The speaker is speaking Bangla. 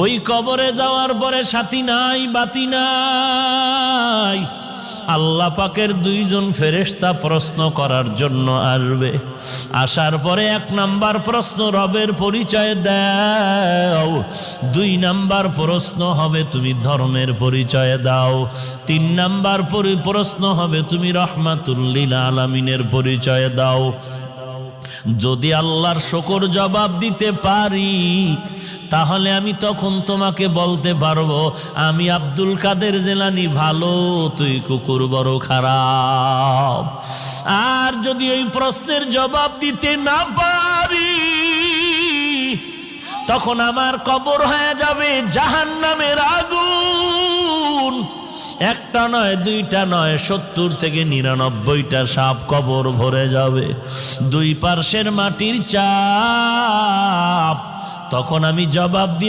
ওই কবরে যাওয়ার পরে সাথী নাই, বাতি নাই। আল্লাহ পাকের দুইজন ফেরেশতা প্রশ্ন করার জন্য আসবে। আসার পরে ১ নাম্বার প্রশ্ন, রবের পরিচয় দাও। ২ নাম্বার প্রশ্ন হবে তুমি ধর্মের পরিচয় দাও। ৩ নাম্বার প্রশ্ন হবে তুমি রহমাতুল লিল আলামিনের পরিচয় দাও। যদি আল্লাহর শুকর জবাব দিতে পারি, তাহলে আমি তখন তোমাকে বলতে পারবো আমি আব্দুল কাদের জিলানী ভালো, তুই কুকুর বড় খারাপ। আর যদি ওই প্রশ্নের জবাব দিতে না পারি, তখন আমার কবর হয়ে যাবে জাহান্নামের আগুন। ১টা নয়, ২টা নয়, ৭০ থেকে ৯৯টা সাপ কবর ভরে যাবে। ২ পার্শ্বের মাটির চাপ। তখন আমি জবাব দিয়ে